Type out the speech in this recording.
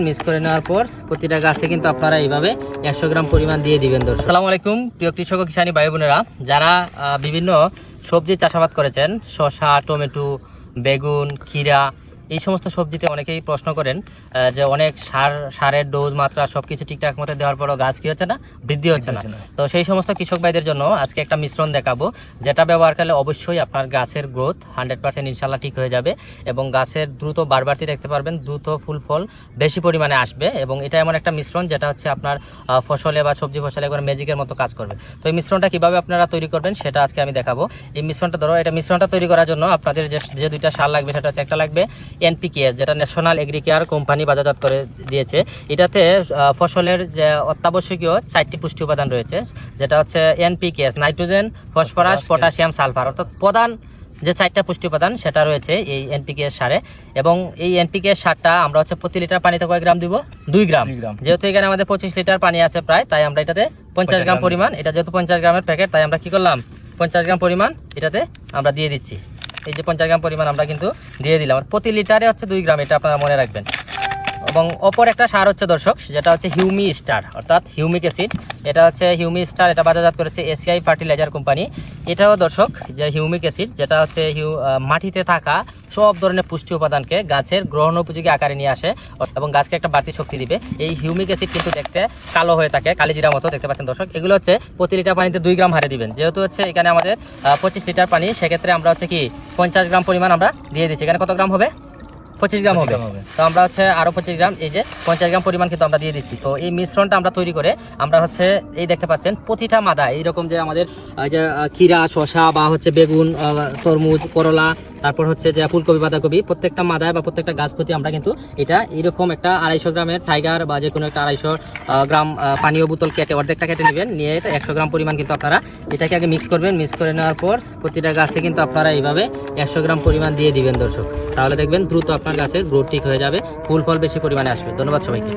Mix করে নেওয়ার পর প্রতিটা গাছে কিন্তু আপনারা এইভাবে 100 গ্রাম পরিমাণ দিয়ে দিবেন। দর্শক আসসালামু আলাইকুম প্রিয় কৃষক ও কিষানী ভাই বোনেরা, যারা বিভিন্ন সবজি চাষাবাদ করেছেন, শসা, টমেটো, বেগুন, খিরা, এই সমস্ত সবজিতে অনেকেই প্রশ্ন করেন যে অনেক সারের ডোজ মাত্রা সবকিছু ঠিকঠাক মতো দেওয়ার পরও গাছ কি হচ্ছে না, বৃদ্ধি হচ্ছে না। তো সেই সমস্ত কৃষক ভাইদের জন্য আজকে একটা মিশ্রণ দেখাবো, যেটা ব্যবহার করলে অবশ্যই আপনার গাছের গ্রোথ 100% ইনশাল্লাহ ঠিক হয়ে যাবে এবং গাছের দ্রুত বাড়বাড়তি দেখতে পারবেন, দ্রুত ফুল ফল বেশি পরিমাণে আসবে। এবং এটা এমন একটা মিশ্রণ যেটা হচ্ছে আপনার ফসলে বা সবজি ফসলে একবার ম্যাজিকের মতো কাজ করবে। তো এই মিশ্রণটা কিভাবে আপনারা তৈরি করবেন সেটা আজকে আমি দেখাবো। এই মিশ্রণটা ধরো, এটা মিশ্রণটা তৈরি করার জন্য আপনাদের যে দুইটা সার লাগবে সেটা হচ্ছে, একটা লাগবে NPKS, যেটা ন্যাশনাল এগ্রিকেয়ার কোম্পানি বাজারজাত করে দিয়েছে। এটাতে ফসলের যে অত্যাবশ্যকীয় 4টি পুষ্টি উপাদান রয়েছে, যেটা হচ্ছে NPKS, nitrogen, phosphorus, potassium, sulphur, অর্থাৎ প্রধান যে 4টা পুষ্টি উপাদান সেটা রয়েছে এই NPKS সারে। এবং এই NPKS সারটা আমরা হচ্ছে প্রতি লিটার পানিতে কয় গ্রাম দিব? 2 গ্রাম। যেহেতু এখানে আমাদের 25 লিটার পানি আছে প্রায়, তাই আমরা এটাতে 50 গ্রাম পরিমাণ, এটা যেহেতু 50 গ্রামের প্যাকেট, তাই আমরা কি করলাম, 50 গ্রাম পরিমাণ এটাতে আমরা দিয়ে দিচ্ছি। এই যে 50 গ্রাম পরিমাণ আমরা কিন্তু দিয়ে দিলাম, প্রতি লিটারে হচ্ছে 2 গ্রাম, এটা আপনারা মনে রাখবেন। এবং অপর একটা সার হচ্ছে দর্শক, যেটা হচ্ছে হিউমি স্টার, অর্থাৎ হিউমিক অ্যাসিড। এটা হচ্ছে হিউমি স্টার, এটা বাজারজাত করেছে ACI ফার্টিলাইজার কোম্পানি। এটাও দর্শক যে হিউমিক অ্যাসিড, যেটা হচ্ছে মাটিতে থাকা সব ধরনের পুষ্টি উপাদানকে গাছের গ্রহণ উপযোগী আকারে নিয়ে আসে এবং গাছকে একটা বাড়তি শক্তি দিবে। এই হিউমিক অ্যাসিড কিন্তু দেখতে কালো হয়ে থাকে, কালিজিরা মতো দেখতে পাচ্ছেন দর্শক। এগুলো হচ্ছে প্রতি লিটার পানিতে 2 গ্রাম হারে দিবেন। যেহেতু হচ্ছে এখানে আমাদের 25 লিটার পানি, সেক্ষেত্রে আমরা হচ্ছে কি 50 গ্রাম পরিমাণ আমরা দিয়ে দিচ্ছি। এখানে কত গ্রাম হবে? 25 গ্রাম হবে। তো আমরা হচ্ছে আরো 25 গ্রাম, এই যে 50 গ্রাম পরিমাণ কিন্তু আমরা দিয়ে দিচ্ছি। তো এই মিশ্রণটা আমরা তৈরি করে আমরা হচ্ছে এই দেখতে পাচ্ছেন প্রতিটা মাদা, এইরকম যে আমাদের যে খিরা, শসা বা হচ্ছে বেগুন, তরমুজ, করলা, তারপর হচ্ছে যে ফুলকপি, বাঁধাকপি, প্রত্যেকটা মাদায় বা প্রত্যেকটা গাছ প্রতি আমরা কিন্তু এটা এরকম একটা 250 গ্রামের টাইগার বা যে কোনো একটা 250 গ্রাম পানীয় বোতল কেটে অর্ধেকটা কেটে নেবেন, নিয়ে এটা 100 গ্রাম পরিমাণ কিন্তু আপনারা এটাকে আগে মিক্স করবেন। মিক্স করে নেওয়ার পর প্রতিটা গাছে কিন্তু আপনারা এইভাবে 100 গ্রাম পরিমাণ দিয়ে দিবেন দর্শক। তাহলে দেখবেন দ্রুত আপনার গাছের গ্রোথ ঠিক হয়ে যাবে, ফুল ফল বেশি পরিমাণে আসবে। ধন্যবাদ সবাইকে।